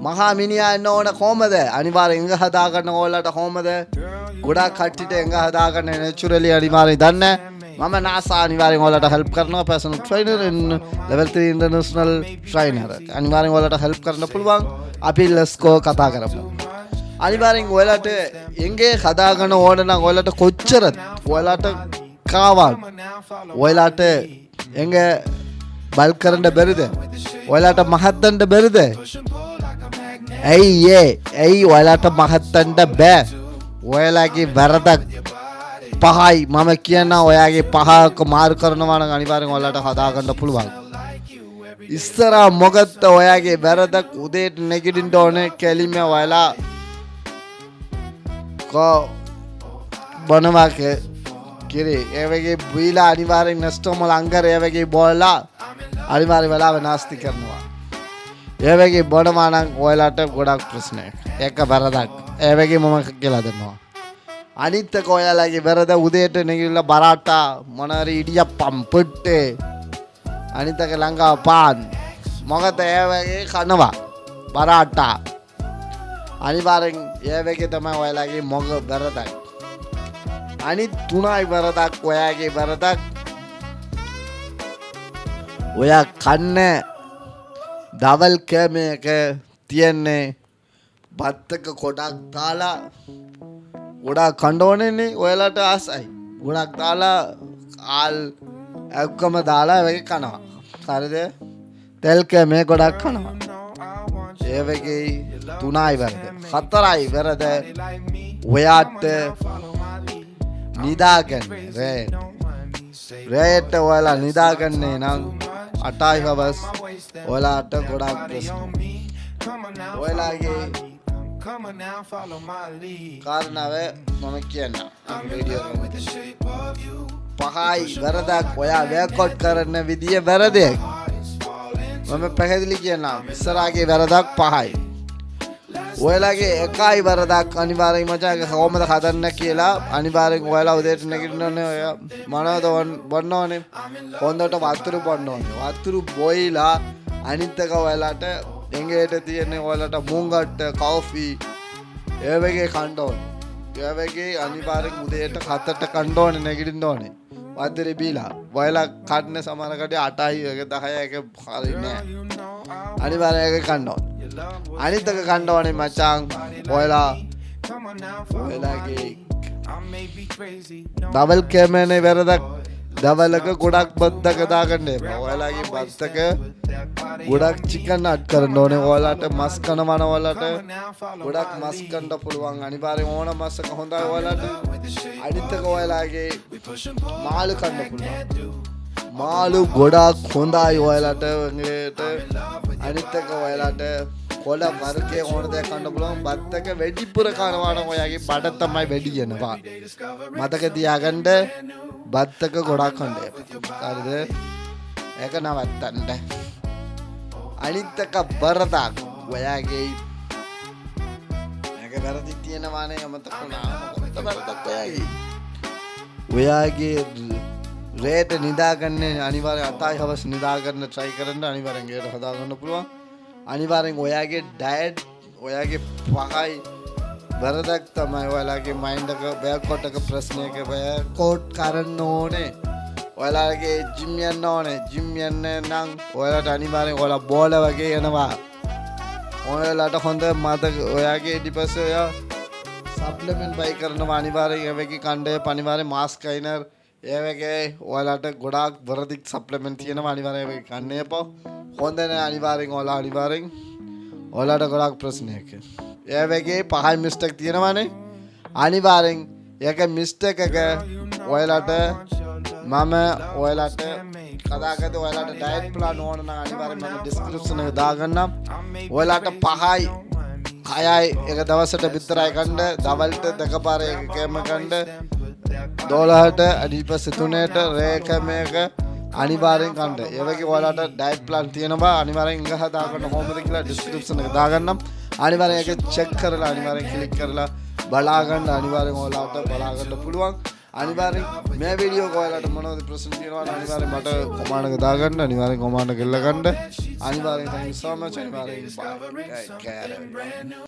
මහා මිනිහා එන්න ඕන කොහමද? අනිවාර්යෙන් එංග හදා ගන්න ඕලට කොහමද? ගොඩාක් කට්ටියට එංග හදා ගන්න නැචරලි අනිවාර්යෙන් දන්නේ. මම NASA අනිවාර්යෙන් ඔයාලට හෙල්ප් කරනවා personal trainer in level 3 international trainer. අනිවාර්යෙන් ඔයාලට හෙල්ප් කරන්න පුළුවන්. අපි let's go කතා කරමු. අනිවාර්යෙන් ඔයාලට එංගේ හදා ගන්න ඕන නම් ඔයාලට කොච්චර ඔයාලට කාවන් ඔයාලට එංග බල් කරන්න බැරිද? ඔයාලට මහත්තන්ට බැරිද? ඇයි ඔයාලට මහත්තන්ට බෑ? ඔයාලගේ වැරදක් පහයි මම කියනවා. ඔයාගේ පහක මාරු කරනවා නම් අනිවාර්යෙන් ඔයාලට හදා ගන්න පුළුවන්. ඉස්සරහා මොකද ඔයාගේ වැරදක් උදේට නැගිටින්න ඕනේ කෙලින්ම ඔයාලා බොනවා කිරේ ඒ වගේ බීලා අනිවාර්යෙන් නැස්ටෝමල් අංගර ඒ වගේ බෝලා අනිවාර්යෙන් වෙලාව නාස්ති කරනවා. ඒ වගේ බොනවා නම් ඔයාලට ගොඩක් ප්‍රශ්න. ඒක වැරදක්. ඒ වගේ මම කියලා දෙනවා. අනිත් එක ඔයාලගේ වැරද උදේට නැගිටලා බරාටා මොනවාරි ඉඩියප්පම් පුට්ටේ අනිත් එක ලංකාව පාන් මොකද ඒ වගේ කනවා බරාටා අනිවාර්යෙන් ඒ වගේ තමයි ඔයාලගේ මොක වැරදක්. අනිත් තුනයි වැරදක් ඔයාගේ වැරදක්. ඔයා කන්නේ දවල් කෑමක තියන්නේ බත්තක කොටක් දාලා ගොඩක් කණ්ඩෝනෙන්නේ ඔයාලට ආසයි. ගොඩක් දාලා ආල් ඇක්කම දාලා වගේ කනවා. හරිද? තෙල් කෑමේ ගොඩක් කනවා. ඒ වගේ තුනයි වැරද. හතරයි වැරද ඔයාට නිදාගන්න රෑට ඔයාලා නිදාගන්නේ නම් 8යි හවස් ඔයාලට ගොඩක් ප්‍රශ්න. ඔයාලගේ කාරණාව මම කියන්න වීඩියෝ පහයි වැරදක් ඔයා වර්කවුට් කරන්න විදිය වැරදියක්. මම පැහැදිලි කියන්නම්. ඉස්සරහගේ වැරදක් පහයි. ඔයාලගේ එකයි වැරදක් අනිවාර්යෙන් මචං කොහොමද හදන්න කියලා අනිවාර්යෙන් ඔයාලා උදේට නැගිටින්න ඔය මොනවද බොන්න ඕනේ? හොඳට වතුර බොන්න ඕනේ. වතුර බොයිලා අනිත් එක ඔයාලට එංගේට තියෙන ඔයාලට මුංගට්ට කෝෆි ඒ වගේ කන්න ඕනේ. ඒ වගේ අනිවාර්යෙන් උදේට 7ට කන්න ඕනේ නැගිටින්න ඕනේ. වතුර බීලා ඔයාලා කන්න සමාන කඩේ 8යි 10යි එක හරිනේ නැහැ. අනිවාර්යෙන් ඒක කන්න ඕනේ. අනිත් එක කන්න ඕනේ මචං ඔයාලගේ ඩබල් කැමනේ වැරදක්. දවල්ක ගොඩක් බද්දක දාගන්න එපා. ඔයාලගේ බද්දක ගොඩක් චිකන් අඩ් කරන්න ඕනේ. ඔයාලට මස් කනවන ඔයාලට ගොඩක් මස් කන්න පුළුවන්. අනිවාර්යෙන් ඕන මස් එක හොඳයි ඔයාලට. අනිත් එක ඔයාලගේ මාළු කන්න පුළුවන්. මාළු ගොඩක් හොඳයි ඔයාලට. අනිත් එක ඔයාලට කොළ වර්ගයේ ඕන දෙයක් කන්න පුළුවන්. බද්දක වැඩිපුර කනවා නම් ඔයාගේ බඩ තමයි වැඩි වෙනවා. මතක තියාගන්න බත්තක ගොඩක් කන්න එපා. හරිද? ඒක නවත්තන්න. අනිත් එක වරදක් ඔයාගේ ඒක වැරදි තියෙනවා නේ මතක වුණා. මොකද වරදක් ඔයාගේ රේට නිදාගන්නේ අනිවාර්යෙන් 8යි හවස් නිදාගන්න try කරන්න. අනිවාර්යෙන් ඒකට හදාගන්න පුළුවන්. අනිවාර්යෙන් ඔයාගේ ඩයට් ඔයාගේ පහයි වැරදක් තමයි. ඔයාලගේ මයින්ඩ් එක බෑකොට් එක ප්‍රශ්නයක බෑකොට් කරන්න ඕනේ. ඔයාලගේ ජිම් යන්න ඕනේ. ජිම් යන්න නම් ඔයාලට අනිවාර්යෙන් ඔයාලා බෝල වගේ යනවා. ඔයාලට හොඳ මතක ඔයාගේ ඊට පස්සේ ඔයා සප්ලිමන්ට් බයි කරනවා. අනිවාර්යෙන් ඒ වගේ කණ්ඩේ අනිවාර්යෙන් මාස්ක් කයිනර් ඒ වගේ ඔයාලට ගොඩාක් වරදික් සප්ලිමන්ට් තියෙනවා. අනිවාර්යෙන් ඒක කන්න එපා. හොඳ නෑ. අනිවාර්යෙන් ඔයාලට ගොඩාක් ප්‍රශ්නයක්. ඒ වගේ පහයි මිස්ටේක් තියෙනවානේ. අනිවාර්යෙන් ඒක මිස්ටේක් එක ඔයාලට මම ඔයාලට කදාගත්ත ඔයාලට ඩයට් ප්ලාන් ඕන නම් අනිවාර්යෙන් මම ඩිස්ක්‍රිප්ෂන් එක දාගන්නම්. ඔයාලට 5යි 6යි එක දවසට විතරයි කන්න. දවල්ට දෙකපාර එක කෑම කන්න. 12ට අනිත් පස්සේ 3ට රෑ කෑමක අනිවාර්යෙන් කන්න. ඒ වගේ ඔයාලට ඩයට් ප්ලාන් තියෙනවා. අනිවාර්යෙන් ඉංග හදාගන්න කොහොමද කියලා ඩිස්ක්‍රිප්ෂන් එක දාගන්නම්. අනිවාර්යෙන් ඒක චෙක් කරලා අනිවාර්යෙන් ක්ලික් කරලා බලා ගන්න. අනිවාර්යෙන් ඔයාලට බලා ගන්න පුළුවන්. අනිවාර්යෙන් මේ වීඩියෝ එක ඔයාලට මොනවද ප්‍රශ්න තියෙනවා නම් අනිවාර්යෙන් මට කොමාන්ඩ් එක දාගන්න අනිවාර්යෙන් කොමාන්ඩ් එක එල්ල ගන්න අනිවාර්යෙන් thank you so much අනිවාර්යෙන් bye